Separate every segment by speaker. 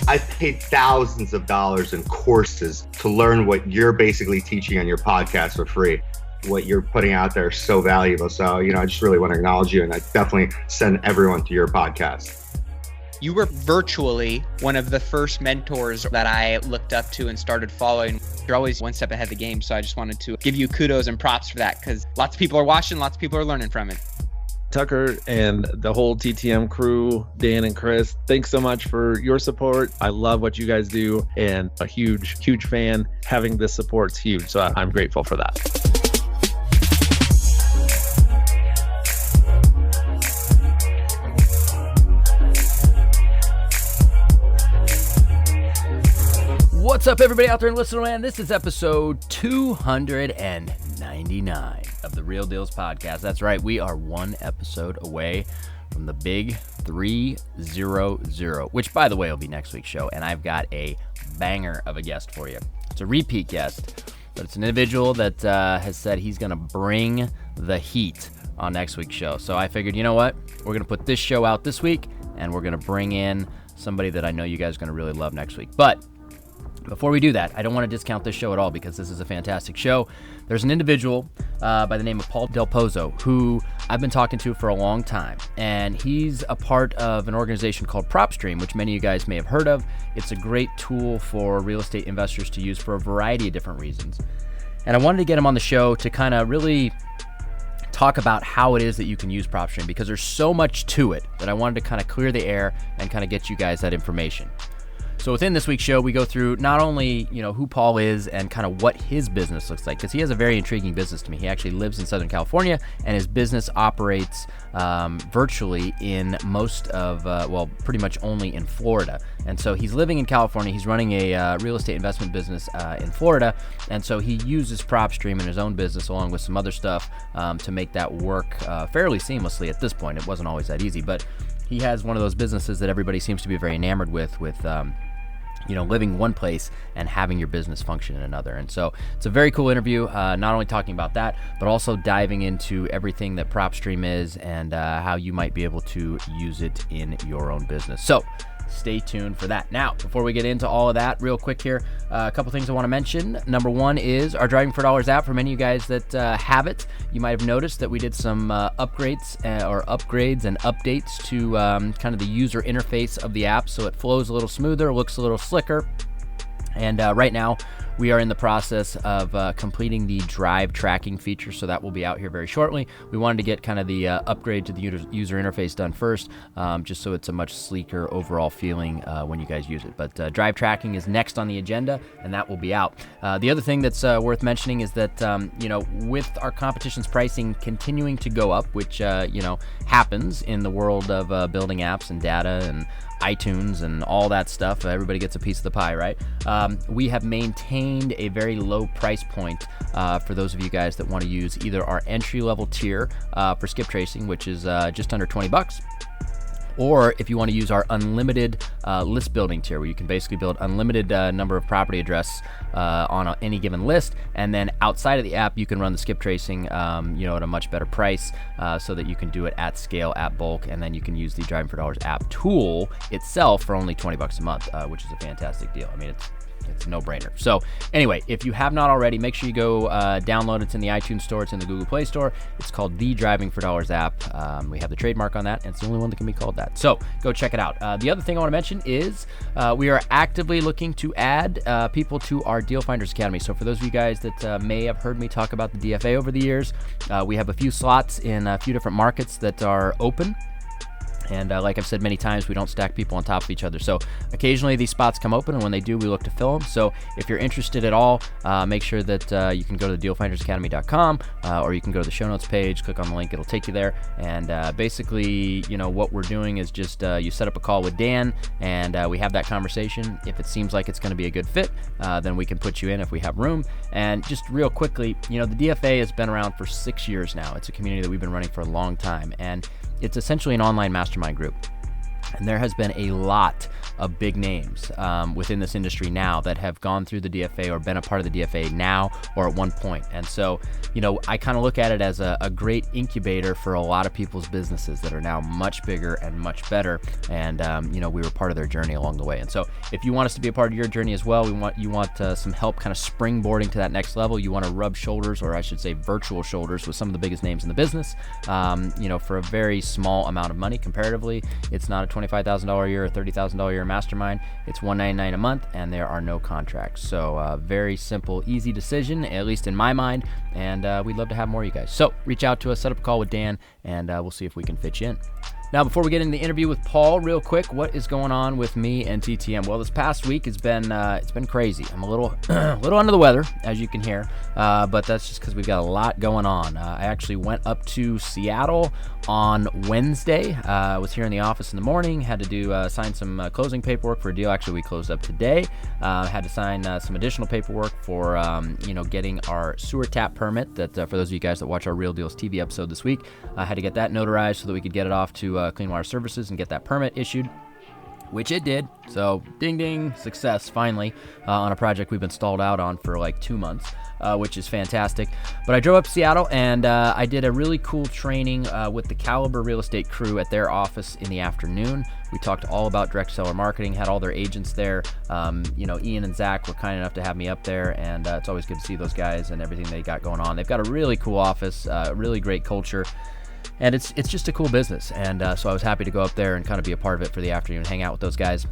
Speaker 1: I paid thousands of dollars in courses to learn what you're basically teaching on your podcast for free. What you're putting out there is so valuable. So, I just really want to acknowledge you, and I definitely send everyone to your podcast.
Speaker 2: You were virtually one of the first mentors that I looked up to and started following. You're always one step ahead of the game. So I just wanted to give you kudos and props for that, because lots of people are watching, lots of people are learning from it.
Speaker 3: Tucker and the whole TTM crew, Dan and Chris, thanks so much for your support. I love what you guys do, and a huge, huge fan. Having this support's huge. So I'm grateful for that.
Speaker 4: What's up, everybody out there in listener land? This is episode 299 of the Real Dealz podcast. That's right, we are one episode away from the big 300, which, by the way, will be next week's show. And I've got a banger of a guest for you. It's a repeat guest, but it's an individual that has said he's going to bring the heat on next week's show. So I figured, you know what? We're going to put this show out this week, and we're going to bring in somebody that I know you guys are going to really love next week. But before we do that, I don't want to discount this show at all, because this is a fantastic show. There's an individual by the name of Pozo who I've been talking to for a long time, and he's a part of an organization called PropStream, which many of you guys may have heard of. It's a great tool for real estate investors to use for a variety of different reasons. And I wanted to get him on the show to kind of really talk about how it is that you can use PropStream, because there's so much to it that I wanted to kind of clear the air and kind of get you guys that information. So within this week's show, we go through not only, who Paul is and kind of what his business looks like, because he has a very intriguing business to me. He actually lives in Southern California, and his business operates virtually in most of, pretty much only in Florida. And so he's living in California. He's running a real estate investment business in Florida. And so he uses PropStream in his own business, along with some other stuff, to make that work fairly seamlessly at this point. It wasn't always that easy, but he has one of those businesses that everybody seems to be very enamored with living one place and having your business function in another. And so it's a very cool interview, not only talking about that, but also diving into everything that PropStream is and how you might be able to use it in your own business. So stay tuned for that. Now, before we get into all of that, real quick here, a couple things I want to mention. Number one is our Driving for Dollars app. For many of you guys that have it, you might have noticed that we did some upgrades and updates to kind of the user interface of the app, so it flows a little smoother, looks a little slicker. And right now, we are in the process of completing the drive tracking feature, so that will be out here very shortly. We wanted to get kind of the upgrade to the user interface done first, just so it's a much sleeker overall feeling when you guys use it. But drive tracking is next on the agenda, and that will be out. The other thing that's worth mentioning is that, with our competition's pricing continuing to go up, which, happens in the world of building apps and data and iTunes and all that stuff. Everybody gets a piece of the pie, right? We have maintained a very low price point for those of you guys that want to use either our entry-level tier for skip tracing, which is just under $20, or if you want to use our unlimited list building tier, where you can basically build unlimited number of property addresses on any given list, and then outside of the app you can run the skip tracing at a much better price, so that you can do it at scale, at bulk, and then you can use the Driving for Dollars app tool itself for only $20 a month, which is a fantastic deal. I mean, it's a no-brainer. So anyway, if you have not already, make sure you go download it. It's in the iTunes store. It's in the Google Play Store. It's called the Driving for Dollars app. We have the trademark on that, and it's the only one that can be called that. So go check it out. The other thing I want to mention is we are actively looking to add people to our Deal Finders Academy. So for those of you guys that may have heard me talk about the DFA over the years, we have a few slots in a few different markets that are open. And like I've said many times, we don't stack people on top of each other. So occasionally these spots come open, and when they do, we look to fill them. So if you're interested at all, make sure that you can go to dealfindersacademy.com, or you can go to the show notes page, click on the link, it'll take you there. And basically, what we're doing is just you set up a call with Dan, and we have that conversation. If it seems like it's going to be a good fit, then we can put you in if we have room. And just real quickly, the DFA has been around for 6 years now. It's a community that we've been running for a long time, and it's essentially an online mastermind group. And there has been a lot of big names within this industry now that have gone through the DFA or been a part of the DFA now or at one point. And so, I kind of look at it as a great incubator for a lot of people's businesses that are now much bigger and much better. And, we were part of their journey along the way. And so if you want us to be a part of your journey as well, you want some help kind of springboarding to that next level. You want to rub shoulders, or I should say virtual shoulders, with some of the biggest names in the business, for a very small amount of money comparatively. It's not a $25,000 a year or $30,000 a year mastermind. It's $199 a month, and there are no contracts. So very simple, easy decision, at least in my mind, and we'd love to have more of you guys. So reach out to us, set up a call with Dan, and we'll see if we can fit you in. Now, before we get into the interview with Paul, real quick, what is going on with me and TTM? Well, this past week has been it's been crazy. I'm a little under the weather, as you can hear, but that's just because we've got a lot going on. I actually went up to Seattle on Wednesday. I was here in the office in the morning, had to sign some closing paperwork for a deal. Actually, we closed up today. Had to sign some additional paperwork for getting our sewer tap permit. That for those of you guys that watch our Real Dealz TV episode this week, I had to get that notarized so that we could get it off to Clean Water Services and get that permit issued, which it did. So ding ding, success finally on a project we've been stalled out on for like 2 months, which is fantastic. But I drove up to Seattle and I did a really cool training with the Caliber Real Estate crew at their office in the afternoon. We talked all about direct seller marketing, had all their agents there. Ian and Zach were kind enough to have me up there, and it's always good to see those guys and everything they got going on. They've got a really cool office, really great culture. And it's just a cool business, and so I was happy to go up there and kind of be a part of it for the afternoon, hang out with those guys.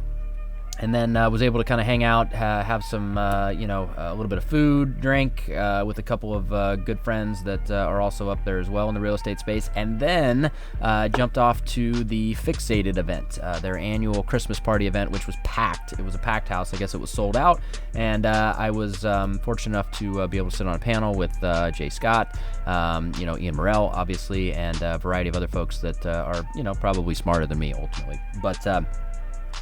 Speaker 4: And then was able to kind of hang out, have some, a little bit of food, drink with a couple of good friends that are also up there as well in the real estate space. And then jumped off to the Fixated event, their annual Christmas party event, which was packed. It was a packed house. I guess it was sold out. And I was fortunate enough to be able to sit on a panel with Jay Scott, Ian Morrell, obviously, and a variety of other folks that are, probably smarter than me ultimately. But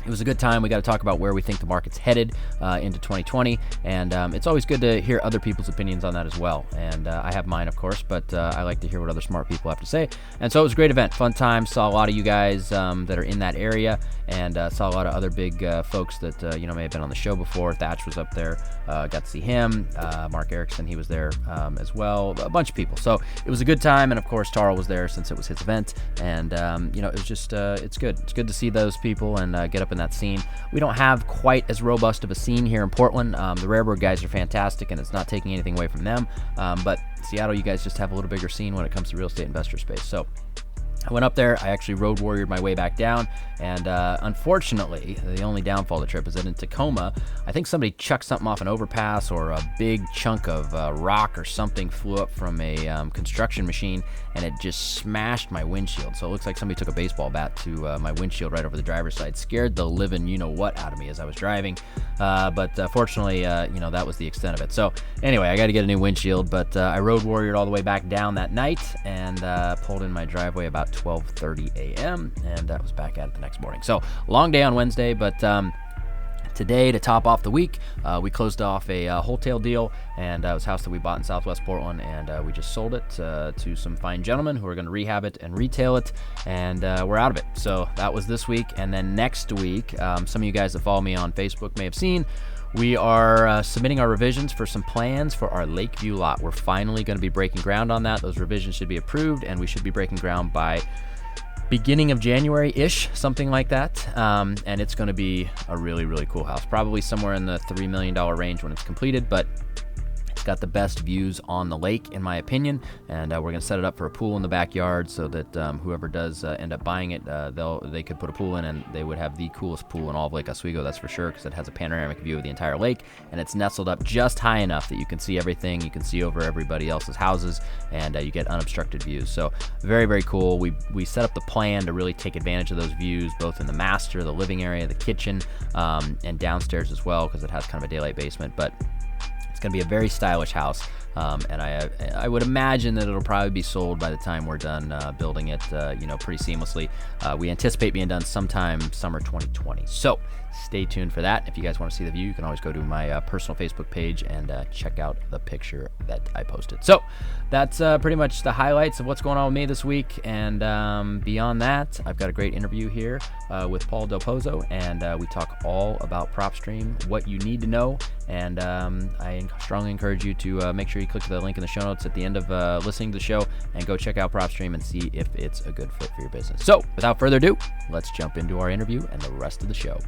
Speaker 4: it was a good time. We got to talk about where we think the market's headed into 2020, and it's always good to hear other people's opinions on that as well. And I have mine, of course, but I like to hear what other smart people have to say. And so it was a great event, fun time. Saw a lot of you guys that are in that area, and saw a lot of other big folks that may have been on the show before. Thatch was up there, got to see him. Mark Erickson, he was there as well. A bunch of people. So it was a good time, and of course Taro was there since it was his event. And it was just it's good. It's good to see those people and get up in that scene. We don't have quite as robust of a scene here in Portland. The Rarebird guys are fantastic, and it's not taking anything away from them. But Seattle, you guys just have a little bigger scene when it comes to real estate investor space. So I went up there. I actually road warriored my way back down, and unfortunately, the only downfall of the trip is that in Tacoma, I think somebody chucked something off an overpass, or a big chunk of rock or something flew up from a construction machine, and it just smashed my windshield. So it looks like somebody took a baseball bat to my windshield right over the driver's side. Scared the living you-know-what out of me as I was driving, but fortunately, that was the extent of it. So anyway, I got to get a new windshield, but I road warriored all the way back down that night, and pulled in my driveway about 12:30 a.m. and I was back at it the next morning. So long day on Wednesday, but today, to top off the week, we closed off a wholesale deal, and it was a house that we bought in Southwest Portland, and we just sold it to some fine gentlemen who are going to rehab it and retail it, and we're out of it. So that was this week. And then next week, some of you guys that follow me on Facebook may have seen, we are submitting our revisions for some plans for our Lakeview lot. We're finally going to be breaking ground on that. Those revisions should be approved, and we should be breaking ground by beginning of January-ish, something like that. And it's going to be a really, really cool house. Probably somewhere in the $3 million range when it's completed, but it's got the best views on the lake, in my opinion, and we're going to set it up for a pool in the backyard so that whoever does end up buying it, they could put a pool in, and they would have the coolest pool in all of Lake Oswego, that's for sure, because it has a panoramic view of the entire lake, and it's nestled up just high enough that you can see everything. You can see over everybody else's houses, and you get unobstructed views. So very, very cool. We set up the plan to really take advantage of those views, both in the master, the living area, the kitchen, and downstairs as well, because it has kind of a daylight basement. But going to be a very stylish house. And I would imagine that it'll probably be sold by the time we're done building it, pretty seamlessly. We anticipate being done sometime summer 2020. So stay tuned for that. If you guys want to see the view, you can always go to my personal Facebook page and check out the picture that I posted. So that's pretty much the highlights of what's going on with me this week. And beyond that, I've got a great interview here with Paul Del Pozo, and we talk all about PropStream, what you need to know. And I strongly encourage you to make sure you click the link in the show notes at the end of listening to the show and go check out PropStream and see if it's a good fit for your business. So without further ado, let's jump into our interview and the rest of the show.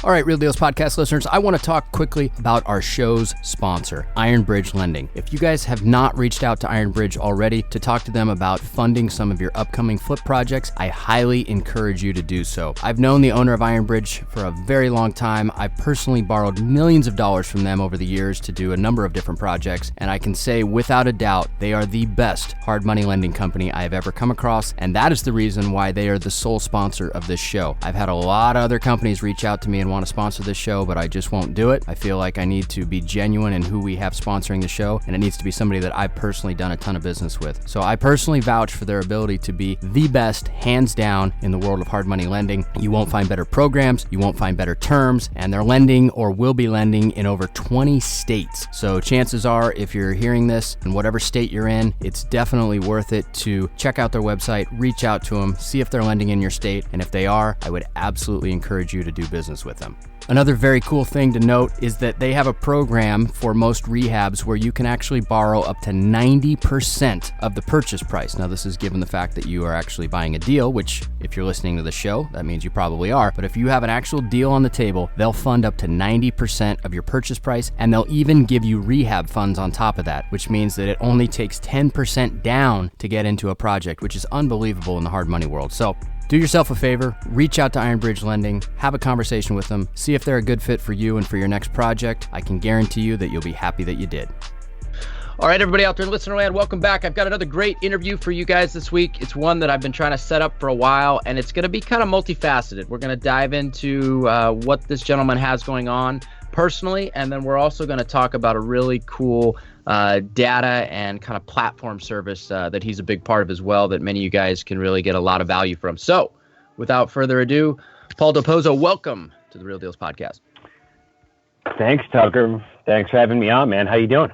Speaker 4: All right, Real Dealz podcast listeners, I want to talk quickly about our show's sponsor, Iron Bridge Lending. If you guys have not reached out to Iron Bridge already to talk to them about funding some of your upcoming flip projects, I highly encourage you to do so. I've known the owner of Iron Bridge for a very long time. I personally borrowed millions of dollars from them over the years to do a number of different projects, and I can say without a doubt, they are the best hard money lending company I have ever come across, and that is the reason why they are the sole sponsor of this show. I've had a lot of other companies reach out to me and want to sponsor this show, but I just won't do it. I feel like I need to be genuine in who we have sponsoring the show, and it needs to be somebody that I've personally done a ton of business with. So I personally vouch for their ability to be the best, hands down, in the world of hard money lending. You won't find better programs, you won't find better terms, and they're lending or will be lending in over 20 states. So chances are, if you're hearing this in whatever state you're in, it's definitely worth it to check out their website, reach out to them, see if they're lending in your state, and if they are, I would absolutely encourage you to do business with them. Another very cool thing to note is that they have a program for most rehabs where you can actually borrow up to 90% of the purchase price. Now, this is given the fact that you are actually buying a deal, which if you're listening to the show, that means you probably are. But if you have an actual deal on the table, they'll fund up to 90% of your purchase price, and they'll even give you rehab funds on top of that, which means that it only takes 10% down to get into a project, which is unbelievable in the hard money world. So do yourself a favor, reach out to Iron Bridge Lending, have a conversation with them, see if they're a good fit for you and for your next project. I can guarantee you that you'll be happy that you did. All right, everybody out there in listener land, welcome back. I've got another great interview for you guys this week. It's one that I've been trying to set up for a while, and it's going to be kind of multifaceted. We're going to dive into what this gentleman has going on personally, and then we're also going to talk about a really cool data and kind of platform service that he's a big part of as well, that many of you guys can really get a lot of value from. So without further ado, Paul Del Pozo, welcome to the Real Dealz podcast.
Speaker 5: Thanks, Tucker. Thanks for having me on, man. How you doing?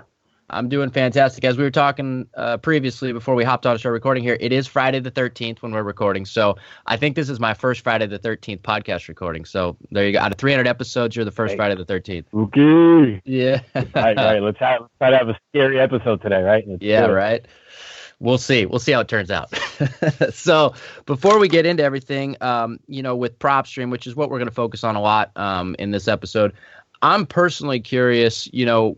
Speaker 4: I'm doing fantastic. As we were talking previously before we hopped on to start recording here, it is Friday the 13th when we're recording. So I think this is my first Friday the 13th podcast recording. So there you go. Out of 300 episodes, you're the first Friday the 13th.
Speaker 5: Okay.
Speaker 4: Yeah.
Speaker 5: Right. Let's try to have a scary episode today, right?
Speaker 4: Right. We'll see. We'll see how it turns out. So before we get into everything, with PropStream, which is what we're going to focus on a lot in this episode, I'm personally curious,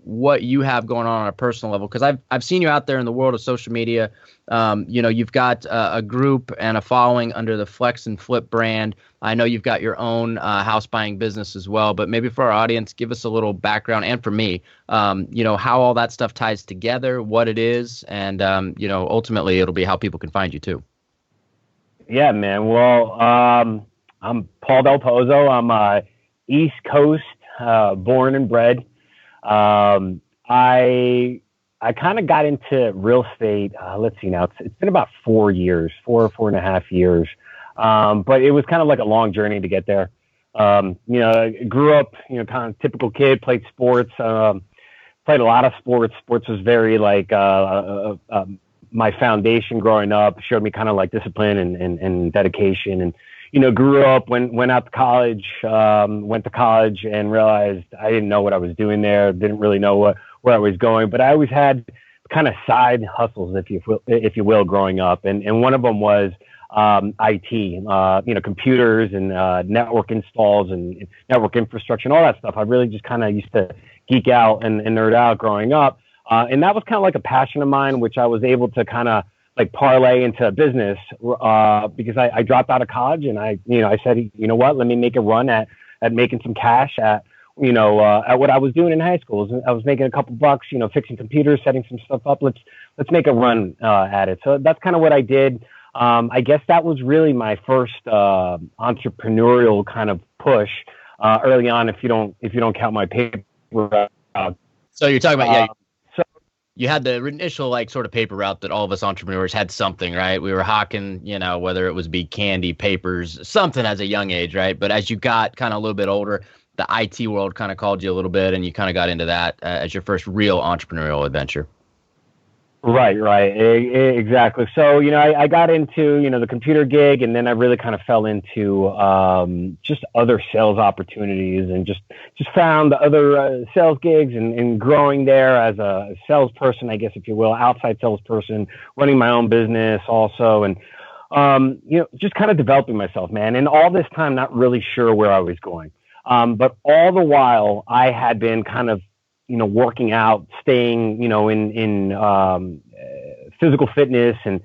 Speaker 4: what you have going on a personal level, because I've seen you out there in the world of social media. You've got a group and a following under the Flex and Flip brand. I know you've got your own house buying business as well, but maybe for our audience, give us a little background, and for me, how all that stuff ties together, what it is, and, ultimately it'll be how people can find you too.
Speaker 5: Yeah, man. Well, I'm Paul Del Pozo. I'm East Coast born and bred. I kind of got into real estate. Let's see now, it's been about 4 and a half years. But it was kind of like a long journey to get there. I grew up, kind of typical kid, played sports, played a lot of sports. Sports was very like, my foundation growing up, showed me kind of like discipline and dedication, and grew up, went out to college, went to college and realized I didn't know what I was doing there. Didn't really know where I was going, but I always had kind of side hustles, if you will, growing up. And one of them was, IT, computers and, network installs and network infrastructure and all that stuff. I really just kind of used to geek out and nerd out growing up. And that was kind of like a passion of mine, which I was able to kind of like parlay into a business, because I dropped out of college and I said, you know what, let me make a run at making some cash at what I was doing in high school. I was making a couple bucks, fixing computers, setting some stuff up. Let's make a run at it. So that's kind of what I did. I guess that was really my first entrepreneurial kind of push early on. If you don't count my paper.
Speaker 4: So you're talking about,
Speaker 5: So
Speaker 4: you had the initial like sort of paper route that all of us entrepreneurs had something, right? We were hawking, whether it was be candy, papers, something as a young age, right? But as you got kind of a little bit older, the IT world kind of called you a little bit, and you kind of got into that as your first real entrepreneurial adventure.
Speaker 5: Right. Exactly. So, I got into, the computer gig, and then I really kind of fell into just other sales opportunities, and just found other sales gigs and growing there as a salesperson, I guess, if you will, outside salesperson, running my own business also. And, just kind of developing myself, man. And all this time, not really sure where I was going. But all the while I had been kind of, working out, staying, in physical fitness and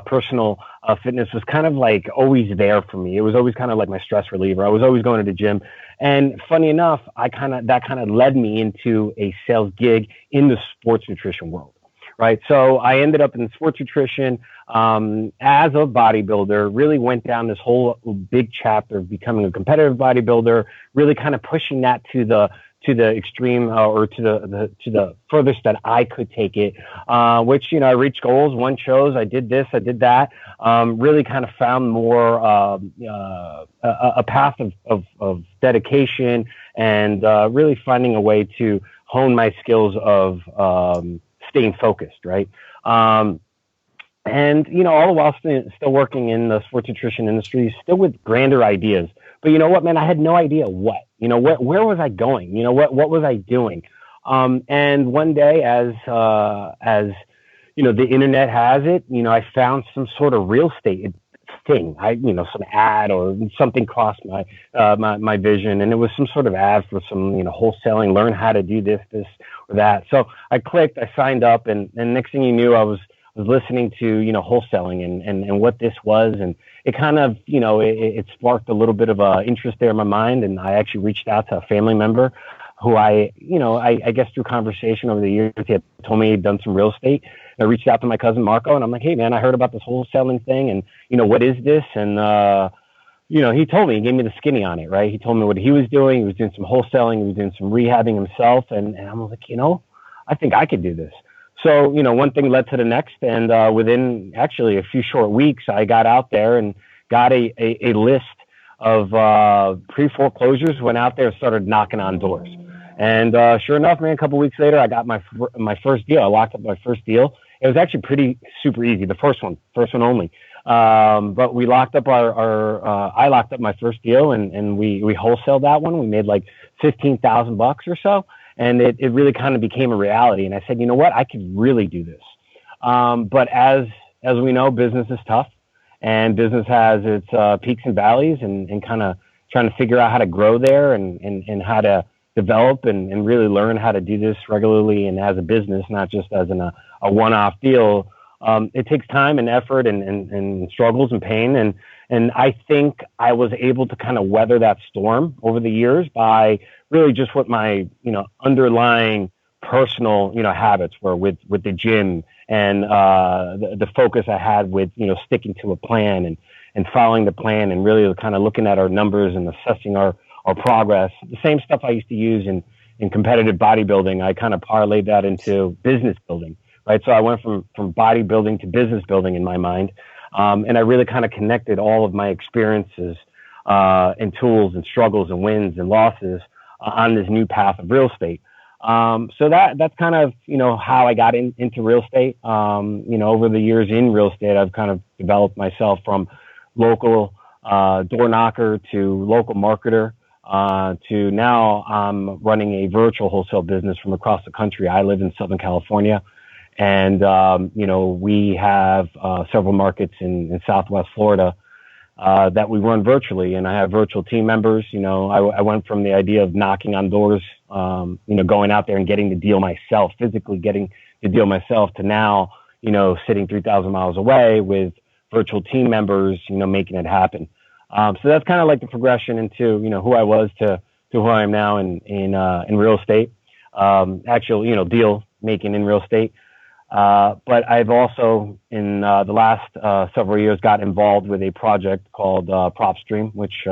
Speaker 5: personal fitness was kind of like always there for me. It was always kind of like my stress reliever. I was always going to the gym. And funny enough, that kind of led me into a sales gig in the sports nutrition world. Right. So I ended up in sports nutrition as a bodybuilder, really went down this whole big chapter of becoming a competitive bodybuilder, really kind of pushing that to the extreme or to the furthest that I could take it, which, I reached goals, won shows. I did this, I did that, really kind of found more a path of dedication and really finding a way to hone my skills of staying focused, right? And, all the while still working in the sports nutrition industry, still with grander ideas. But you know what, man, I had no idea what, where was I going? What was I doing? And one day as the internet has it, I found some sort of real estate thing. Some ad or something crossed my vision, and it was some sort of ad for some, wholesaling, learn how to do this or that. So I clicked, I signed up, and next thing you knew, I was listening to, wholesaling and what this was. And it kind of, it sparked a little bit of interest there in my mind. And I actually reached out to a family member who I guess through conversation over the years, he had told me he'd done some real estate. And I reached out to my cousin Marco, and I'm like, hey man, I heard about this wholesaling thing, and what is this? And he told me, he gave me the skinny on it, right? He told me what he was doing. He was doing some wholesaling, he was doing some rehabbing himself, and I'm like, I think I could do this. So, one thing led to the next, and within actually a few short weeks, I got out there and got a list of pre-foreclosures, went out there and started knocking on doors. And sure enough, man, a couple of weeks later, I got my first deal. I locked up my first deal. It was actually super easy, the first one only. But we locked up I locked up my first deal, and we wholesaled that one. We made like $15,000 or so. And it really kind of became a reality. And I said, you know what, I could really do this. But as we know, business is tough, and business has its peaks and valleys, and kind of trying to figure out how to grow there and how to develop and really learn how to do this regularly and as a business, not just as a one-off deal. It takes time and effort and struggles and pain. And I think I was able to kind of weather that storm over the years by really just what my, underlying personal, habits were with the gym and the focus I had with, sticking to a plan and following the plan and really kind of looking at our numbers and assessing our progress. The same stuff I used to use in competitive bodybuilding, I kind of parlayed that into business building, right? So I went from bodybuilding to business building in my mind. And I really kind of connected all of my experiences and tools and struggles and wins and losses on this new path of real estate. So that's kind of, how I got into real estate. Over the years in real estate, I've kind of developed myself from local door knocker to local marketer to now I'm running a virtual wholesale business from across the country. I live in Southern California. And, we have several markets in Southwest Florida that we run virtually, and I have virtual team members. I went from the idea of knocking on doors, going out there and getting the deal myself, physically getting the deal myself, to now, sitting 3,000 miles away with virtual team members, making it happen. So that's kind of like the progression into, who I was to who I am now in real estate, actual, deal making in real estate. But I've also, in the last several years, got involved with a project called PropStream, which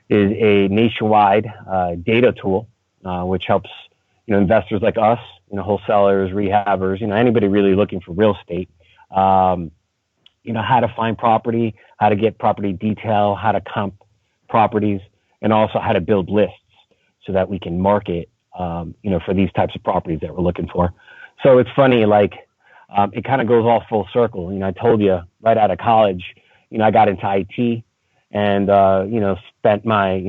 Speaker 5: is a nationwide data tool, which helps investors like us, wholesalers, rehabbers, anybody really looking for real estate, how to find property, how to get property detail, how to comp properties, and also how to build lists so that we can market, for these types of properties that we're looking for. So it's funny, it kind of goes all full circle. I told you right out of college, I got into IT and, spent my,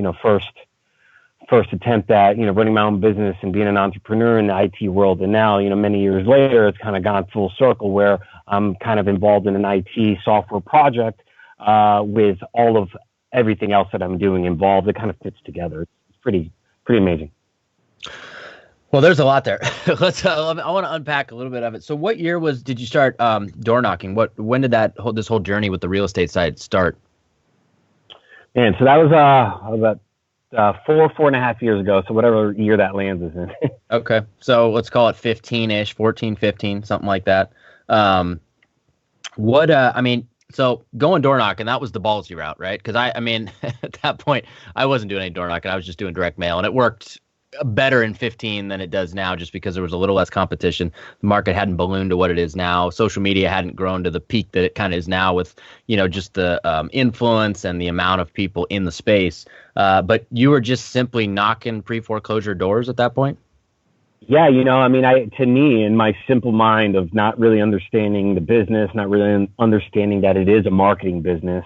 Speaker 5: first attempt at, running my own business and being an entrepreneur in the IT world. And now, many years later, it's kind of gone full circle where I'm kind of involved in an IT software project with all of everything else that I'm doing involved. It kind of fits together. It's pretty amazing.
Speaker 4: Well, there's a lot there. I want to unpack a little bit of it. So what year did you start door knocking? When did this whole journey with the real estate side start?
Speaker 5: And so that was about 4.5 years ago. So whatever year that lands is in.
Speaker 4: Okay. So let's call it 15-ish, 14, 15, something like that. So going door knocking, that was the ballsy route, right? Because at that point, I wasn't doing any door knocking. I was just doing direct mail, and it worked better in 15 than it does now, just because there was a little less competition. The market hadn't ballooned to what it is now. Social media hadn't grown to the peak that it kind of is now with, just the influence and the amount of people in the space. But you were just simply knocking pre-foreclosure doors at that point?
Speaker 5: Yeah, to me, in my simple mind of not really understanding the business, not really understanding that it is a marketing business,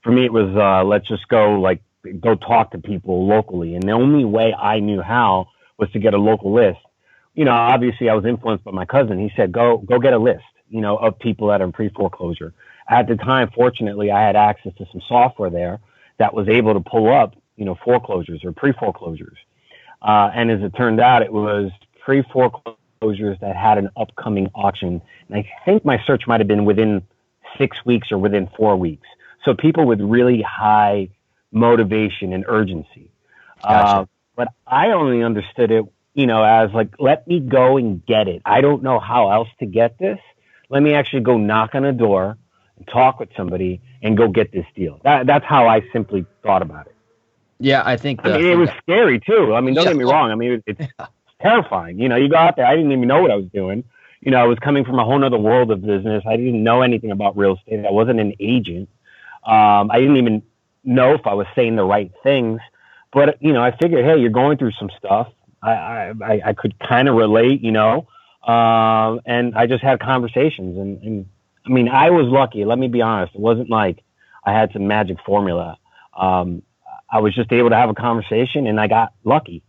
Speaker 5: for me it was let's just go talk to people locally. And the only way I knew how was to get a local list. Obviously I was influenced by my cousin. He said, go get a list, of people that are in pre-foreclosure. At the time, fortunately, I had access to some software there that was able to pull up, foreclosures or pre-foreclosures. And as it turned out, it was pre-foreclosures that had an upcoming auction. And I think my search might have been within 6 weeks or within 4 weeks. So people with really high motivation and urgency.
Speaker 4: Gotcha.
Speaker 5: But I only understood it, as let me go and get it. I don't know how else to get this. Let me actually go knock on a door and talk with somebody and go get this deal. That's how I simply thought about it.
Speaker 4: Yeah, I think
Speaker 5: it was scary too. Don't get me wrong. It's terrifying. You go out there. I didn't even know what I was doing. I was coming from a whole other world of business. I didn't know anything about real estate. I wasn't an agent. I didn't even know if I was saying the right things, but I figured, hey, you're going through some stuff. I could kind of relate, and I just had conversations, and I was lucky. Let me be honest. It wasn't like I had some magic formula. I was just able to have a conversation, and I got lucky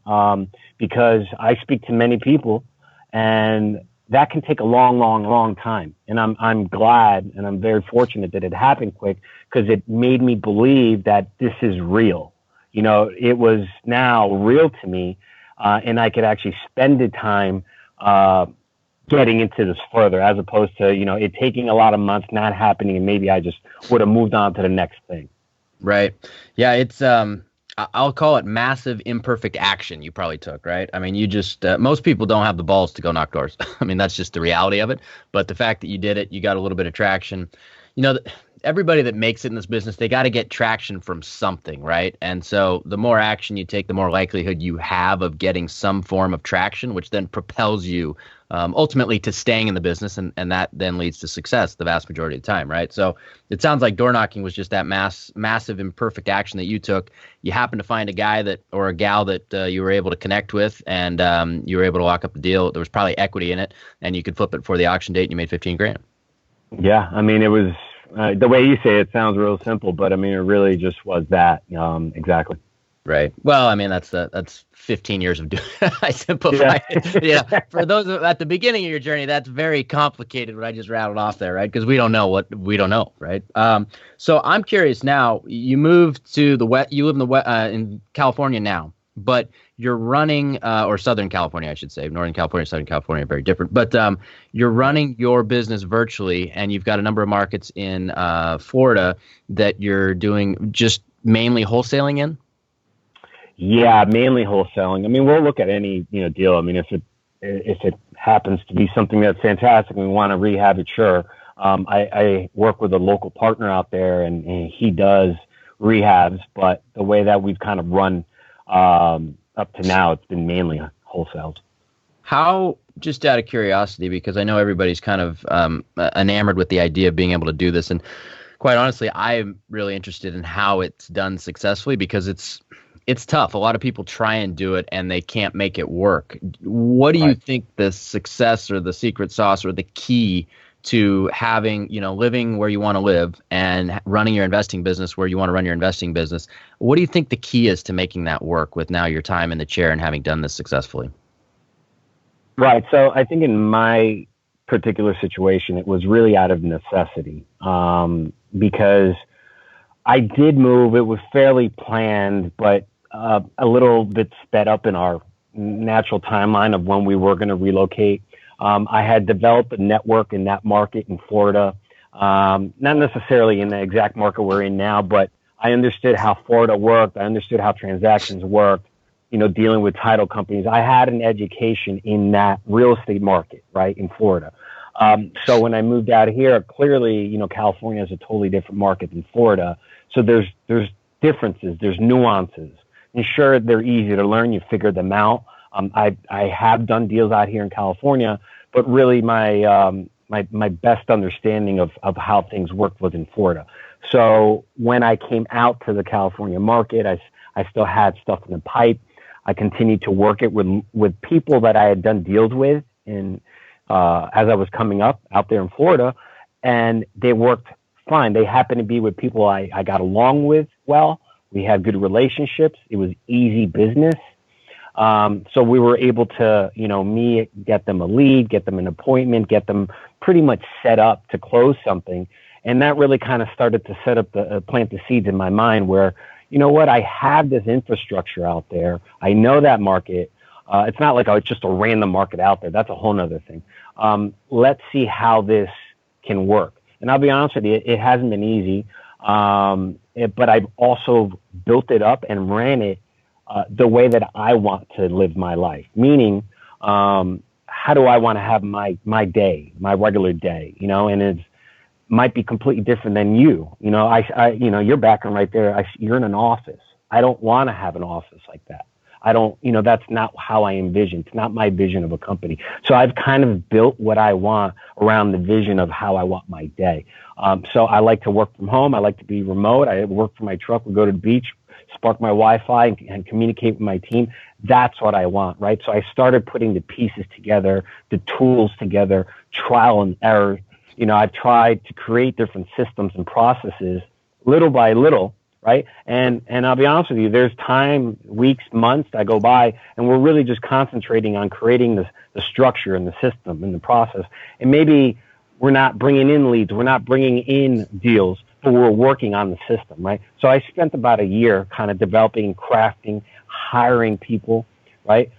Speaker 5: because I speak to many people, and that can take a long, long, long time. And I'm glad and I'm very fortunate that it happened quick because it made me believe that this is real. It was now real to me, and I could actually spend the time getting into this further as opposed to, it taking a lot of months, not happening, and maybe I just would have moved on to the next thing.
Speaker 4: Right. Yeah, it's I'll call it massive imperfect action you probably took, right? You just most people don't have the balls to go knock doors. That's just the reality of it. But the fact that you did it, you got a little bit of traction. Everybody that makes it in this business, they got to get traction from something, right? And so the more action you take, the more likelihood you have of getting some form of traction, which then propels you ultimately to staying in the business, and that then leads to success the vast majority of the time, right? So it sounds like door knocking was just that massive imperfect action that you took. You happened to find a guy or a gal that you were able to connect with, and you were able to lock up the deal. There was probably equity in it, and you could flip it for the auction date, and you made $15,000.
Speaker 5: Yeah, it was the way you say it sounds real simple, but it really just was that exactly.
Speaker 4: Right. Well, that's 15 years of doing. I simplify it. Yeah. For those at the beginning of your journey, that's very complicated. What I just rattled off there, right? Because we don't know what we don't know, right? So I'm curious now. You moved to the west. You live in California now, but you're running, or Southern California, I should say. Northern California, Southern California are very different. But you're running your business virtually, and you've got a number of markets in Florida that you're doing just mainly wholesaling in.
Speaker 5: Yeah, mainly wholesaling. We'll look at any deal. If it happens to be something that's fantastic and we want to rehab it, sure. I work with a local partner out there, and he does rehabs. But the way that we've kind of run up to now, it's been mainly wholesales.
Speaker 4: How, just out of curiosity, because I know everybody's kind of enamored with the idea of being able to do this, and quite honestly, I'm really interested in how it's done successfully, because it's tough. A lot of people try and do it and they can't make it work. What do you think the success or the secret sauce or the key to having, living where you want to live and running your investing business where you want to run your investing business? What do you think the key is to making that work with now your time in the chair and having done this successfully?
Speaker 5: Right. So I think in my particular situation, it was really out of necessity, because I did move. It was fairly planned, but a little bit sped up in our natural timeline of when we were going to relocate. I had developed a network in that market in Florida, not necessarily in the exact market we're in now, but I understood how Florida worked. I understood how transactions worked, dealing with title companies. I had an education in that real estate market, right, in Florida. So when I moved out here, clearly, California is a totally different market than Florida. So there's differences, there's nuances. And sure, they're easy to learn. You figure them out. I have done deals out here in California, but really my best understanding of how things worked was in Florida. So when I came out to the California market, I still had stuff in the pipe. I continued to work it with people that I had done deals with as I was coming up out there in Florida, and they worked fine. They happened to be with people I got along with well. We had good relationships. It was easy business. So we were able to, get them a lead, get them an appointment, get them pretty much set up to close something. And that really kind of started to set up plant the seeds in my mind where, I have this infrastructure out there. I know that market. It's not like it's just a random market out there. That's a whole nother thing. Let's see how this can work. And I'll be honest with you, it hasn't been easy. But I've also built it up and ran it the way that I want to live my life. Meaning, how do I want to have my day, my regular day? And it might be completely different than you. Your background right there. You're in an office. I don't want to have an office like that. I don't. That's not how I envision. It's not my vision of a company. So I've kind of built what I want around the vision of how I want my day. So I like to work from home. I like to be remote. I work from my truck. We go to the beach, spark my Wi-Fi, and communicate with my team. That's what I want, right? So I started putting the pieces together, the tools together, trial and error. I've tried to create different systems and processes little by little, right? And I'll be honest with you, there's time, weeks, months that go by, and we're really just concentrating on creating the structure and the system and the process. And maybe we're not bringing in leads, we're not bringing in deals, but we're working on the system, right? So I spent about a year kind of developing, crafting, hiring people, right?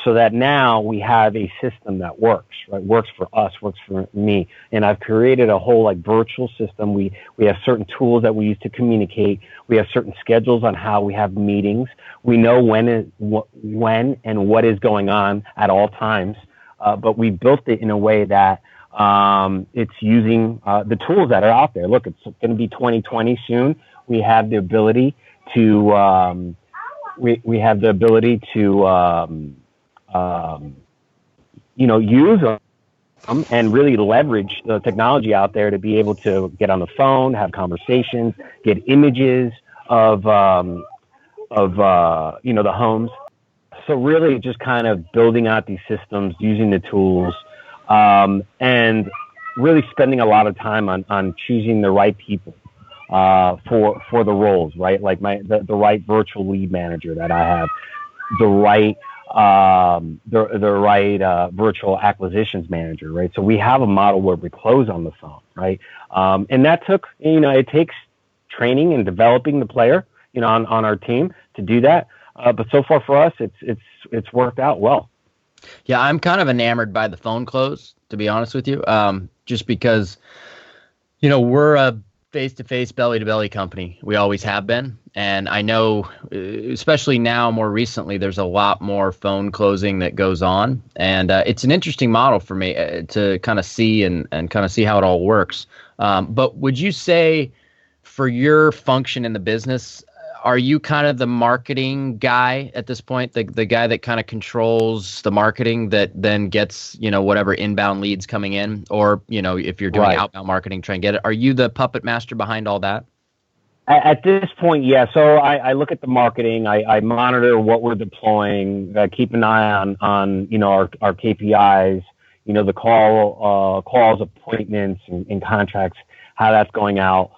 Speaker 5: So that now we have a system that works, right? Works for us, works for me. And I've created a whole virtual system. We have certain tools that we use to communicate. We have certain schedules on how we have meetings. We know when and what is going on at all times. But we built it in a way that it's using the tools that are out there. Look, it's going to be 2020 soon. We have the ability to we have the ability to use them and really leverage the technology out there to be able to get on the phone, have conversations, get images of the homes. So really just kind of building out these systems, using the tools, and really spending a lot of time on choosing the right people for the roles, right? Like the right virtual lead manager that I have, the right virtual acquisitions manager, right? So we have a model where we close on the phone, right? And that took, it takes training and developing the player, on our team to do that. But so far for us, it's worked out well.
Speaker 4: Yeah, I'm kind of enamored by the phone close, to be honest with you, just because, we're a face-to-face, belly-to-belly company. We always have been. And I know, especially now, more recently, there's a lot more phone closing that goes on. And it's an interesting model for me to kind of see and kind of see how it all works. But would you say for your function in the business, are you kind of the marketing guy at this point, the guy that kind of controls the marketing that then gets, whatever inbound leads coming in, or, if you're doing outbound marketing, try and get it. Are you the puppet master behind all that?
Speaker 5: At this point, yeah. So I look at the marketing. I monitor what we're deploying. Keep an eye on our KPIs. The calls, appointments, and contracts. How that's going out.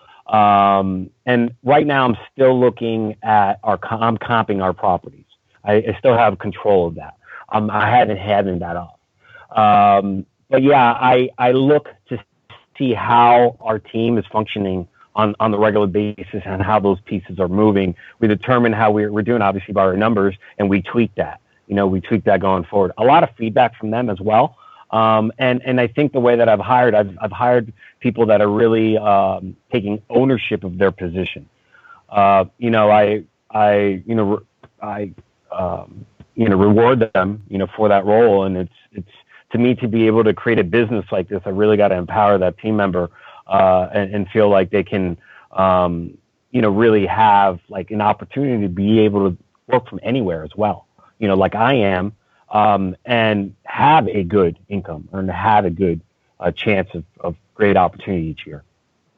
Speaker 5: And right now, I'm still looking at I'm comping our properties. I still have control of that. I haven't handed that off. But yeah, I look to see how our team is functioning on the regular basis and how those pieces are moving. We determine how we're doing, obviously, by our numbers, and we tweak that. We tweak that going forward. A lot of feedback from them as well. And I think the way that I've hired people that are really taking ownership of their position. I reward them, for that role. And it's to me, to be able to create a business like this, I really got to empower that team member and feel like they can, really have like an opportunity to be able to work from anywhere as well. Like I am. And have a good income and have a good chance of great opportunity each year.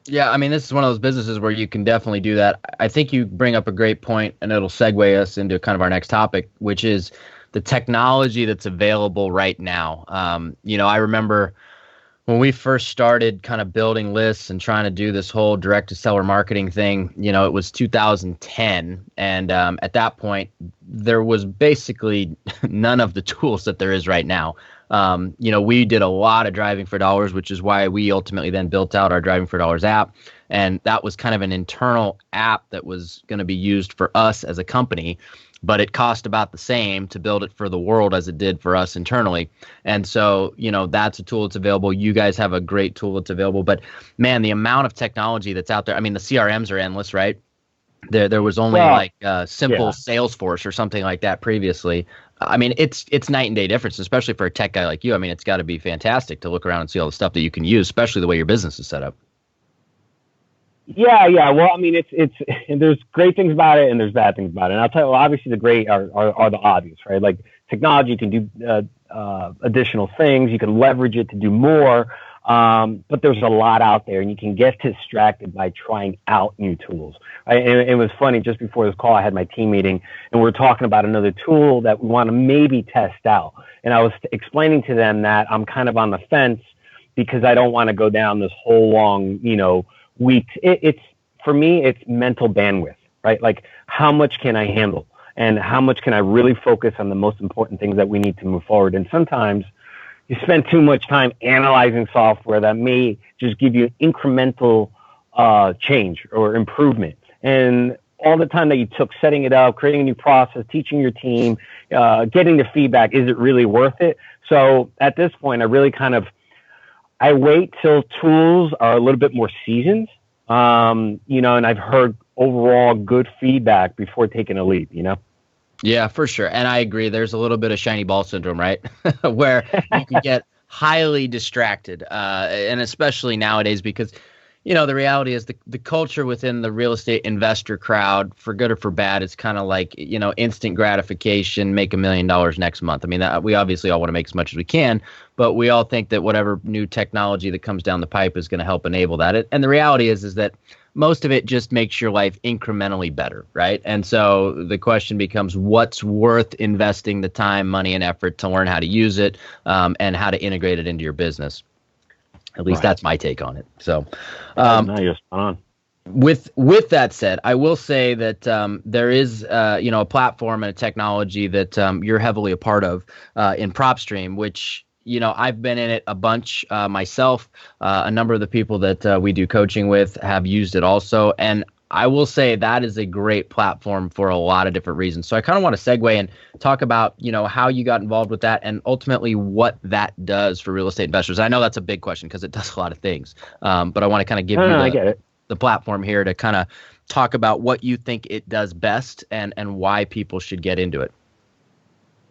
Speaker 4: Yeah, I mean, this is one of those businesses where you can definitely do that. I think you bring up a great point, and it'll segue us into kind of our next topic, which is the technology that's available right now. I remember when we first started kind of building lists and trying to do this whole direct-to-seller marketing thing, it was 2010. And at that point, there was basically none of the tools that there is right now. We did a lot of Driving for Dollars, which is why we ultimately then built out our Driving for Dollars app. And that was kind of an internal app that was going to be used for us as a company. But it cost about the same to build it for the world as it did for us internally. And so, that's a tool that's available. You guys have a great tool that's available. But, man, the amount of technology that's out there, I mean, the CRMs are endless, right? There was only simple Salesforce or something like that previously. I mean, it's night and day difference, especially for a tech guy like you. I mean, it's got to be fantastic to look around and see all the stuff that you can use, especially the way your business is set up.
Speaker 5: Yeah. Well, I mean, it's there's great things about it and there's bad things about it. And I'll tell you, well, obviously the great are the obvious, right? Like technology can do additional things. You can leverage it to do more. But there's a lot out there, and you can get distracted by trying out new tools. Right? And it was funny, just before this call, I had my team meeting, and we were talking about another tool that we want to maybe test out. And I was explaining to them that I'm kind of on the fence because I don't want to go down this whole long, week. It's for me, it's mental bandwidth, right? Like how much can I handle, and how much can I really focus on the most important things that we need to move forward? And sometimes you spend too much time analyzing software that may just give you incremental change or improvement. And all the time that you took setting it up, creating a new process, teaching your team, getting the feedback, is it really worth it? So at this point, I wait till tools are a little bit more seasoned, and I've heard overall good feedback before taking a leap,
Speaker 4: Yeah, for sure. And I agree. There's a little bit of shiny ball syndrome, right? Where you can get highly distracted. And especially nowadays, because, the reality is the culture within the real estate investor crowd, for good or for bad, is kind of like, instant gratification, make $1 million next month. I mean, we obviously all want to make as much as we can, but we all think that whatever new technology that comes down the pipe is going to help enable that. And the reality is that most of it just makes your life incrementally better, right? And so the question becomes, what's worth investing the time, money, and effort to learn how to use it and how to integrate it into your business? At least that's my take on it. So,
Speaker 5: no, you're spot on.
Speaker 4: With that said, I will say that there is a platform and a technology that you're heavily a part of in PropStream, which I've been in it a bunch myself. A number of the people that we do coaching with have used it also, and I will say that is a great platform for a lot of different reasons. So I kind of want to segue and talk about, how you got involved with that and ultimately what that does for real estate investors. I know that's a big question because it does a lot of things, but I want to kind of give you the platform here to kind of talk about what you think it does best and why people should get into it.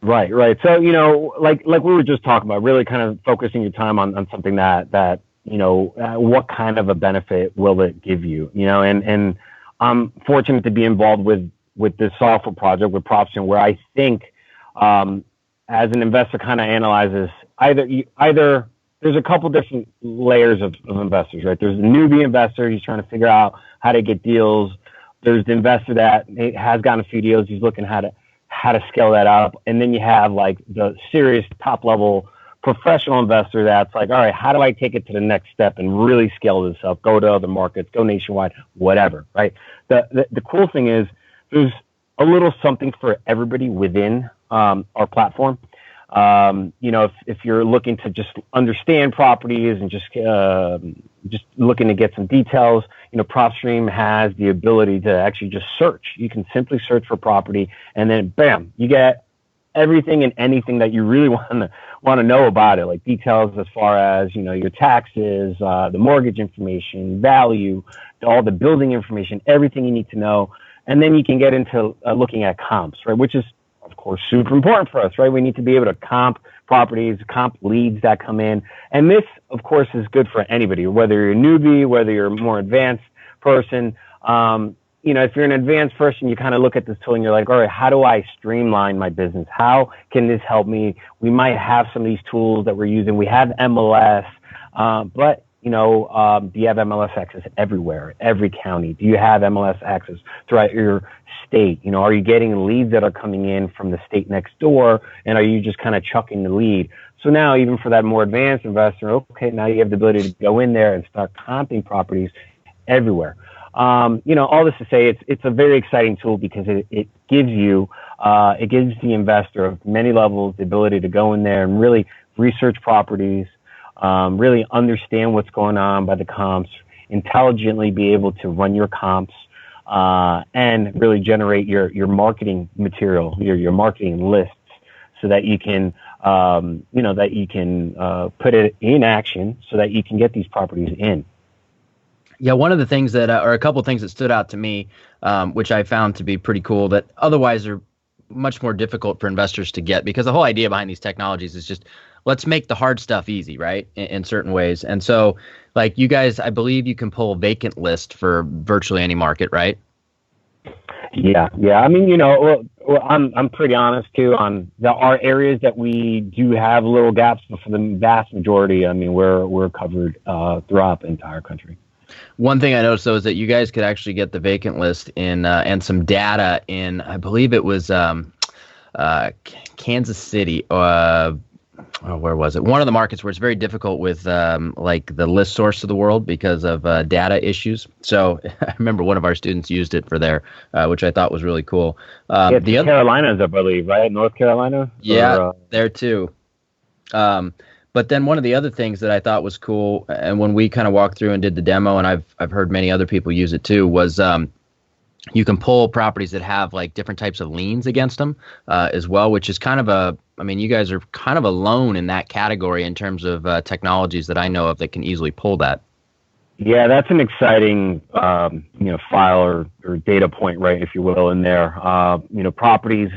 Speaker 5: Right. So, like we were just talking about, really kind of focusing your time on something that what kind of a benefit will it give you, and I'm fortunate to be involved with with this software project with PropStream, where I think as an investor kind of analyzes either there's a couple different layers of investors, right? There's the newbie investor. He's trying to figure out how to get deals. There's the investor that has gotten a few deals. He's looking how to scale that up. And then you have like the serious top level professional investor that's like, all right, how do I take it to the next step and really scale this up, go to other markets, go nationwide, whatever, right? The cool thing is there's a little something for everybody within our platform. If you're looking to just understand properties and just looking to get some details, PropStream has the ability to actually just search. You can simply search for property, and then bam, you get everything and anything that you really want to know about it, like details as far as your taxes, the mortgage information, value, all the building information, everything you need to know. And then you can get into looking at comps, right? Which is, of course, super important for us, right? We need to be able to comp properties, comp leads that come in. And this, of course, is good for anybody, whether you're a newbie, whether you're a more advanced person. If you're an advanced person, you kind of look at this tool and you're like, all right, how do I streamline my business? How can this help me? We might have some of these tools that we're using. We have MLS, but do you have MLS access everywhere, every county? Do you have MLS access throughout your state? Are you getting leads that are coming in from the state next door, and are you just kind of chucking the lead? So now, even for that more advanced investor, okay, now you have the ability to go in there and start comping properties everywhere. All this to say, it's a very exciting tool because it gives the investor of many levels the ability to go in there and really research properties, really understand what's going on by the comps, intelligently be able to run your comps, and really generate your marketing material, your marketing lists, so that you can, put it in action so that you can get these properties in.
Speaker 4: Yeah, one of the things or a couple of things that stood out to me, which I found to be pretty cool, that otherwise are much more difficult for investors to get, because the whole idea behind these technologies is just, let's make the hard stuff easy, right? In certain ways. And so, like, you guys, I believe you can pull a vacant list for virtually any market, right?
Speaker 5: Yeah. I mean, I'm pretty honest too on there are areas that we do have little gaps, but for the vast majority, I mean, we're covered throughout the entire country.
Speaker 4: One thing I noticed, though, is that you guys could actually get the vacant list in and some data in, I believe it was Kansas City. Where was it? One of the markets where it's very difficult with like the list source of the world because of data issues. So I remember one of our students used it for there, which I thought was really cool.
Speaker 5: The Carolinas, I believe, right? North Carolina?
Speaker 4: Yeah, there too. But then one of the other things that I thought was cool, and when we kind of walked through and did the demo, and I've heard many other people use it too, was you can pull properties that have like different types of liens against them as well, which is kind of you guys are kind of alone in that category in terms of technologies that I know of that can easily pull that.
Speaker 5: Yeah, that's an exciting, file or data point, right, if you will, in there. Properties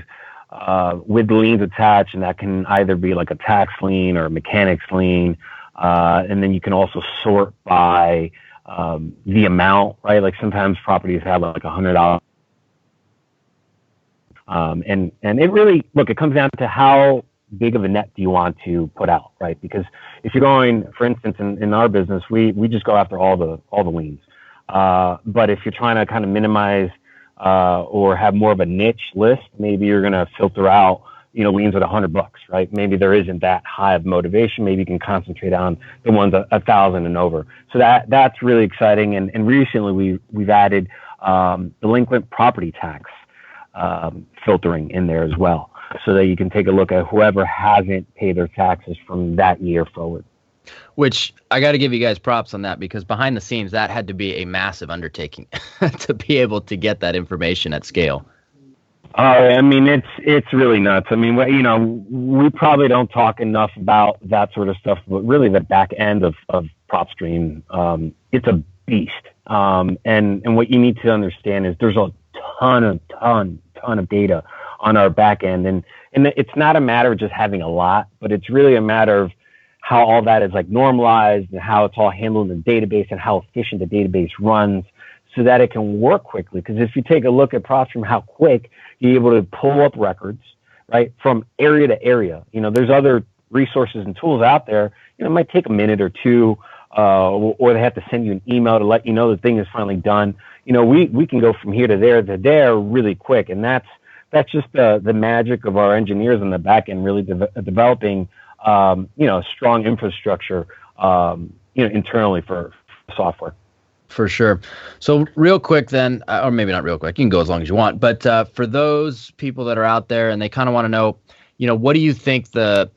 Speaker 5: with liens attached, and that can either be like a tax lien or a mechanics lien. And then you can also sort by the amount, right? Like sometimes properties have like $100. And it really, look, it comes down to how big of a net do you want to put out, right? Because if you're going, for instance, in our business, we just go after all the liens. But if you're trying to kind of minimize or have more of a niche list, maybe you're going to filter out, liens at $100, right? Maybe there isn't that high of motivation. Maybe you can concentrate on the ones at 1,000 and over. So that's really exciting. And recently we've added delinquent property tax filtering in there as well, so that you can take a look at whoever hasn't paid their taxes from that year forward.
Speaker 4: Which I got to give you guys props on that, because behind the scenes, that had to be a massive undertaking to be able to get that information at scale.
Speaker 5: I mean, it's really nuts. I mean, we probably don't talk enough about that sort of stuff, but really the back end of PropStream, it's a beast. And what you need to understand is there's a ton of data on our back end. And it's not a matter of just having a lot, but it's really a matter of how all that is like normalized and how it's all handled in the database and how efficient the database runs, so that it can work quickly. Because if you take a look at PropStream, how quick you're able to pull up records, right, from area to area. There's other resources and tools out there. It might take a minute or two, or they have to send you an email to let you know the thing is finally done. We can go from here to there really quick, and that's just the magic of our engineers on the back end, really developing strong infrastructure internally for software.
Speaker 4: For sure. So real quick then, or maybe not real quick, you can go as long as you want, but for those people that are out there and they kind of want to know, what do you think the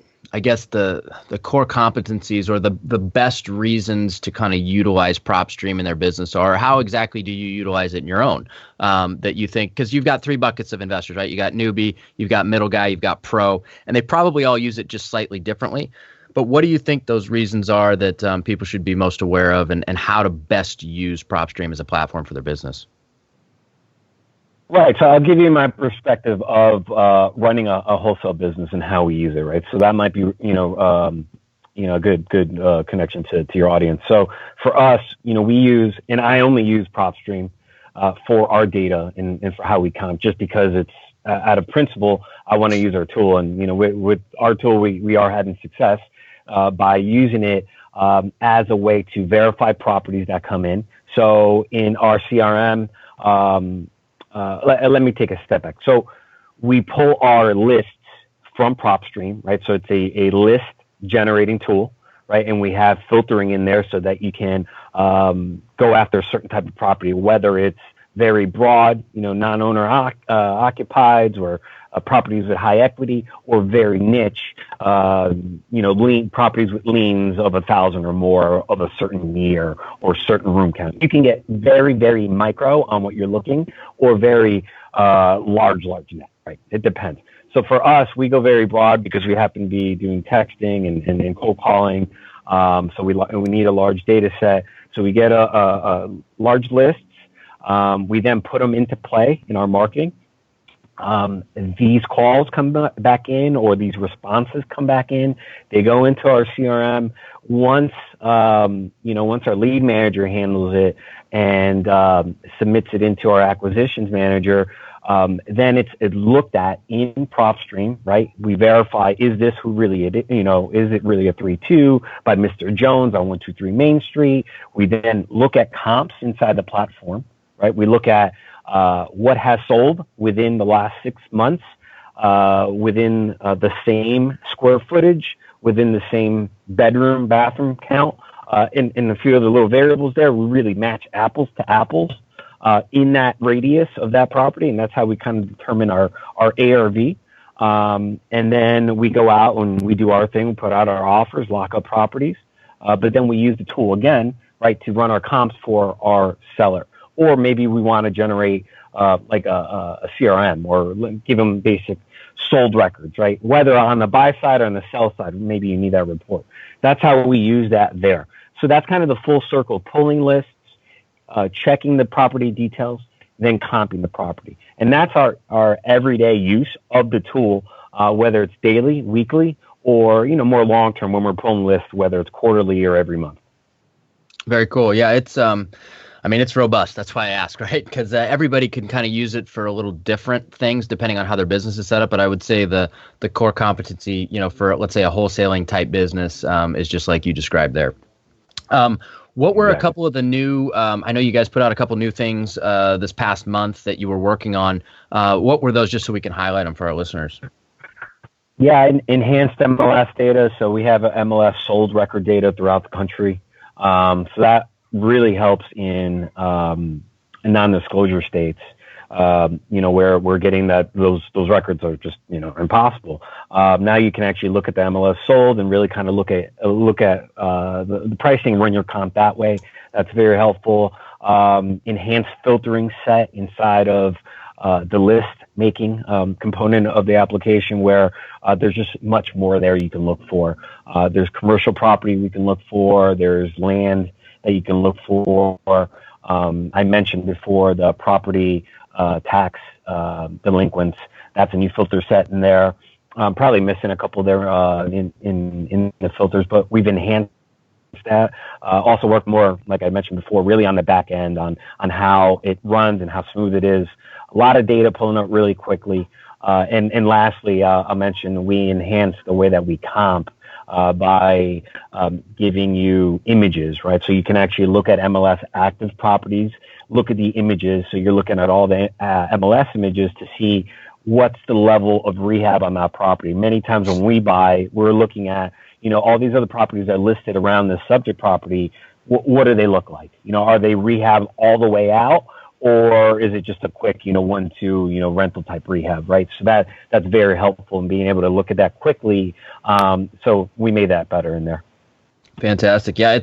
Speaker 4: core competencies or the best reasons to kind of utilize PropStream in their business are? How exactly do you utilize it in your own, that you think, because you've got 3 buckets of investors, right? You got newbie, you've got middle guy, you've got pro, and they probably all use it just slightly differently. But what do you think those reasons are that people should be most aware of, and how to best use PropStream as a platform for their business?
Speaker 5: Right. So I'll give you my perspective of running a wholesale business and how we use it. Right. So that might be, a good connection to your audience. So for us, we use, and I only use PropStream for our data and for how we comp, just because it's out of principle, I want to use our tool. And, with our tool, we are having success by using it as a way to verify properties that come in. So in our CRM, let me take a step back. So we pull our lists from PropStream, right? So it's a list generating tool, right? And we have filtering in there so that you can go after a certain type of property, whether it's very broad, non-owner occupied, or properties with high equity, or very niche, properties with liens of 1,000 or more of a certain year or certain room count. You can get very, very micro on what you're looking, or very large net, right? It depends. So for us, we go very broad because we happen to be doing texting and cold calling. So we need a large data set. So we get a large list. We then put them into play in our marketing. These calls come back in, or these responses come back in. They go into our CRM. Once our lead manager handles it and submits it into our acquisitions manager, then it's looked at in PropStream, right? We verify, is this who really it is? Is it really a 3-2 by Mr. Jones on 123 Main Street? We then look at comps inside the platform, right? We look at what has sold within the last 6 months, within the same square footage, within the same bedroom, bathroom count, and a few other little variables there. We really match apples to apples in that radius of that property, and that's how we kind of determine our ARV. And then we go out and we do our thing, put out our offers, lock up properties, but then we use the tool again, right, to run our comps for our seller. Or maybe we want to generate like a CRM, or give them basic sold records, right? Whether on the buy side or on the sell side, maybe you need that report. That's how we use that there. So that's kind of the full circle: pulling lists, checking the property details, then comping the property. And that's our everyday use of the tool, whether it's daily, weekly, or more long term when we're pulling lists, whether it's quarterly or every month.
Speaker 4: Very cool. Yeah, it's it's robust. That's why I ask, right? Because everybody can kind of use it for a little different things depending on how their business is set up. But I would say the core competency, for, let's say, a wholesaling type business is just like you described there. What were a couple of the new, I know you guys put out a couple new things this past month that you were working on. What were those, just so we can highlight them for our listeners?
Speaker 5: Yeah, enhanced MLS data. So we have a MLS sold record data throughout the country. So that really helps in non-disclosure states, where we're getting that those records are just impossible. Now you can actually look at the MLS sold and really kind of look at the pricing, run your comp that way. That's very helpful. Enhanced filtering set inside of the list making component of the application, where there's just much more there you can look for. There's commercial property we can look for. There's land that you can look for. I mentioned before the property tax delinquents. That's a new filter set in there. I'm probably missing a couple there in the filters, but we've enhanced that. Also work more, like I mentioned before, really on the back end on how it runs and how smooth it is. A lot of data pulling up really quickly. And lastly, I'll mention we enhance the way that we comp by giving you images, right? So you can actually look at MLS active properties, look at the images. So you're looking at all the MLS images to see what's the level of rehab on that property. Many times when we buy, we're looking at, all these other properties that are listed around this subject property. What do they look like? Are they rehab all the way out? Or is it just a quick, 1-2, rental type rehab, right? So that's very helpful in being able to look at that quickly. So we made that better in there.
Speaker 4: Fantastic. Yeah,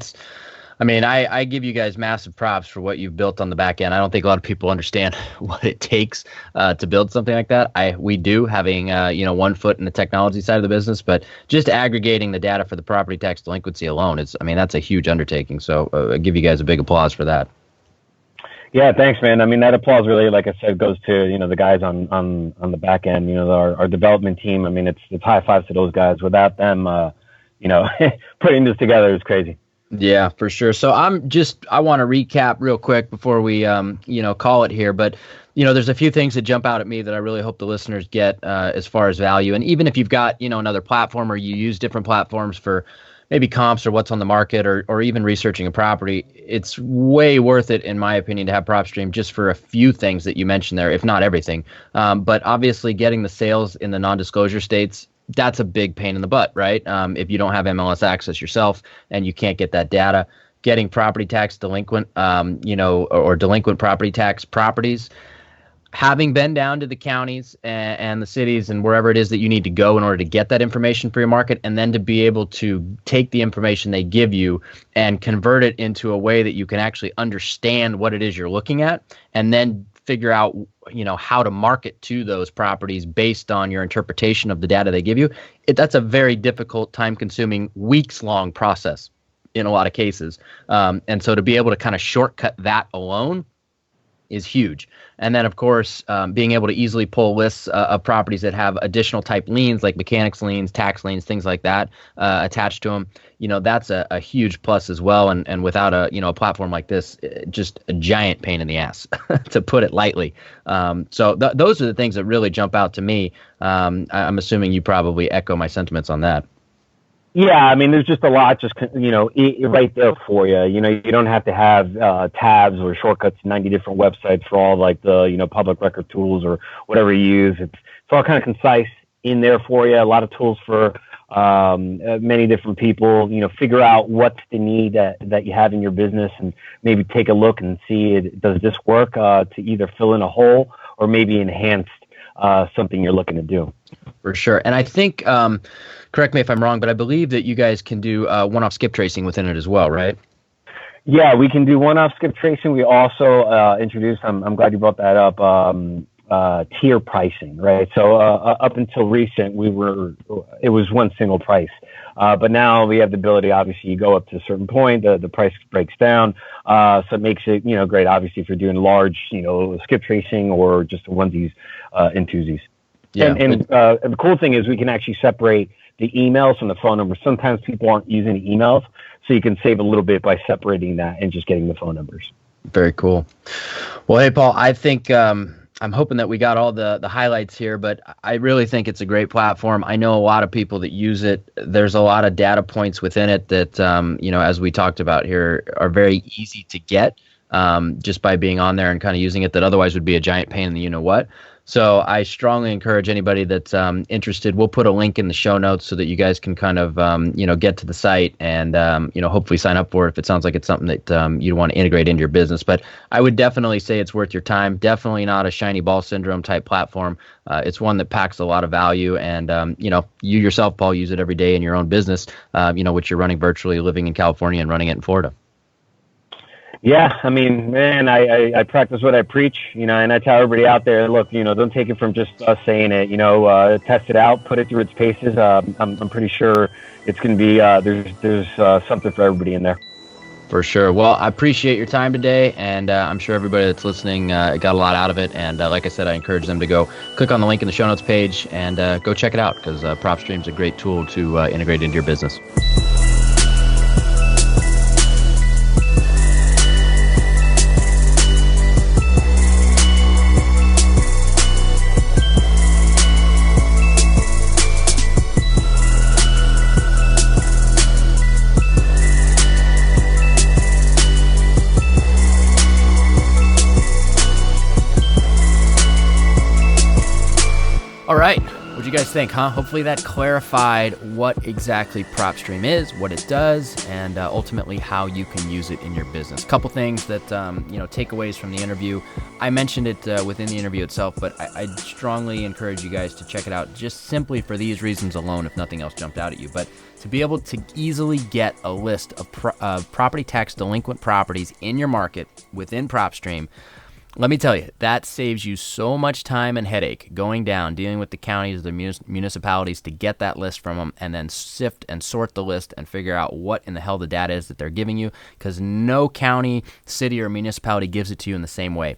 Speaker 4: I give you guys massive props for what you've built on the back end. I don't think a lot of people understand what it takes to build something like that. We do, having 1 foot in the technology side of the business, but just aggregating the data for the property tax delinquency alone that's a huge undertaking. So I give you guys a big applause for that.
Speaker 5: Yeah, thanks, man. That applause really, like I said, goes to, the guys on the back end, our development team. It's high fives to those guys. Without them, putting this together is crazy.
Speaker 4: Yeah, for sure. So I want to recap real quick before we, call it here. But, there's a few things that jump out at me that I really hope the listeners get as far as value. And even if you've got, another platform or you use different platforms for maybe comps or what's on the market or even researching a property, it's way worth it, in my opinion, to have PropStream just for a few things that you mentioned there, if not everything. But obviously getting the sales in the non-disclosure states, that's a big pain in the butt, right? If you don't have MLS access yourself and you can't get that data, getting property tax delinquent, or delinquent property tax properties, having been down to the counties and the cities and wherever it is that you need to go in order to get that information for your market, and then to be able to take the information they give you and convert it into a way that you can actually understand what it is you're looking at, and then figure out, how to market to those properties based on your interpretation of the data they give you. That's a very difficult, time-consuming, weeks-long process in a lot of cases. And so to be able to kind of shortcut that alone is huge. And then, of course, being able to easily pull lists of properties that have additional type liens, like mechanics liens, tax liens, things like that, attached to them, that's a huge plus as well. And without a platform like this, just a giant pain in the ass, to put it lightly. So those are the things that really jump out to me. I'm assuming you probably echo my sentiments on that.
Speaker 5: Yeah, there's just a lot, right there for you. You don't have to have tabs or shortcuts, 90 different websites for all like the, public record tools or whatever you use. It's all kind of concise in there for you. A lot of tools for many different people, figure out what's the need that you have in your business, and maybe take a look and see, does this work to either fill in a hole or maybe enhance something you're looking to do.
Speaker 4: For sure. And I think, correct me if I'm wrong, but I believe that you guys can do one-off skip tracing within it as well, right?
Speaker 5: Yeah, we can do one-off skip tracing. We also introduced, I'm glad you brought that up, tier pricing, right? So up until recent, it was one single price. But now we have the ability, obviously, you go up to a certain point, the price breaks down. So it makes it, great, obviously, if you're doing large, skip tracing or just onesies and twosies. Yeah. And the cool thing is we can actually separate the emails from the phone numbers. Sometimes people aren't using the emails, so you can save a little bit by separating that and just getting the phone numbers.
Speaker 4: Very cool. Well, hey, Paul, I think I'm hoping that we got all the highlights here, but I really think it's a great platform. I know a lot of people that use it. There's a lot of data points within it that, as we talked about here, are very easy to get just by being on there and kind of using it, that otherwise would be a giant pain in the you-know-what. So I strongly encourage anybody that's interested. We'll put a link in the show notes so that you guys can kind of, get to the site and, hopefully sign up for it if it sounds like it's something that you want to integrate into your business. But I would definitely say it's worth your time. Definitely not a shiny ball syndrome type platform. It's one that packs a lot of value. And, you yourself, Paul, use it every day in your own business, which you're running virtually, living in California and running it in Florida.
Speaker 5: Yeah, man, I practice what I preach, and I tell everybody out there, look, don't take it from just us saying it, test it out, put it through its paces. I'm pretty sure it's going to be, there's something for everybody in there.
Speaker 4: For sure. Well, I appreciate your time today, and I'm sure everybody that's listening got a lot out of it. And like I said, I encourage them to go click on the link in the show notes page and go check it out, because PropStream is a great tool to integrate into your business. you guys think, huh? Hopefully that clarified what exactly PropStream is, what it does, and ultimately how you can use it in your business. Couple things that, takeaways from the interview. I mentioned it within the interview itself, but I strongly encourage you guys to check it out just simply for these reasons alone, if nothing else jumped out at you. But to be able to easily get a list of property tax delinquent properties in your market within PropStream, let me tell you, that saves you so much time and headache going down, dealing with the counties, the municipalities to get that list from them, and then sift and sort the list and figure out what in the hell the data is that they're giving you, because no county, city, or municipality gives it to you in the same way.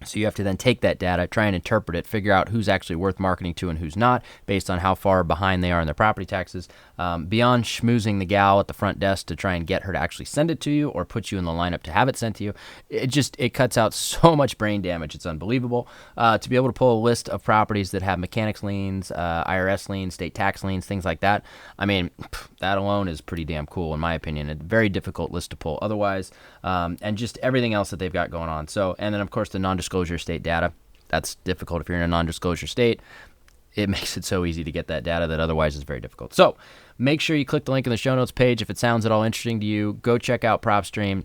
Speaker 4: So you have to then take that data, try and interpret it, figure out who's actually worth marketing to and who's not, based on how far behind they are in their property taxes. Beyond schmoozing the gal at the front desk to try and get her to actually send it to you or put you in the lineup to have it sent to you, it cuts out so much brain damage. It's unbelievable. To be able to pull a list of properties that have mechanics liens, IRS liens, state tax liens, things like that, I mean, that alone is pretty damn cool in my opinion. A very difficult list to pull otherwise, and just everything else that they've got going on. So, and then of course the non-disclosure state data. That's difficult if you're in a non-disclosure state. It makes it so easy to get that data that otherwise is very difficult. So make sure you click the link in the show notes page. If it sounds at all interesting to you, go check out PropStream.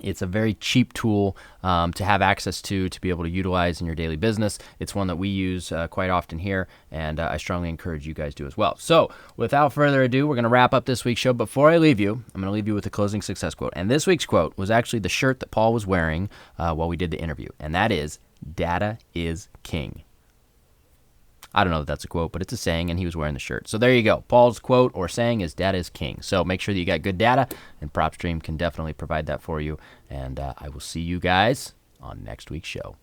Speaker 4: It's a very cheap tool to have access to be able to utilize in your daily business. It's one that we use quite often here, and I strongly encourage you guys to as well. So without further ado, we're going to wrap up this week's show. Before I leave you, I'm going to leave you with a closing success quote. And this week's quote was actually the shirt that Paul was wearing while we did the interview, and that is, "Data is king." I don't know if that's a quote, but it's a saying, and he was wearing the shirt. So there you go. Paul's quote or saying is "Data is king." So make sure that you got good data, and PropStream can definitely provide that for you. And I will see you guys on next week's show.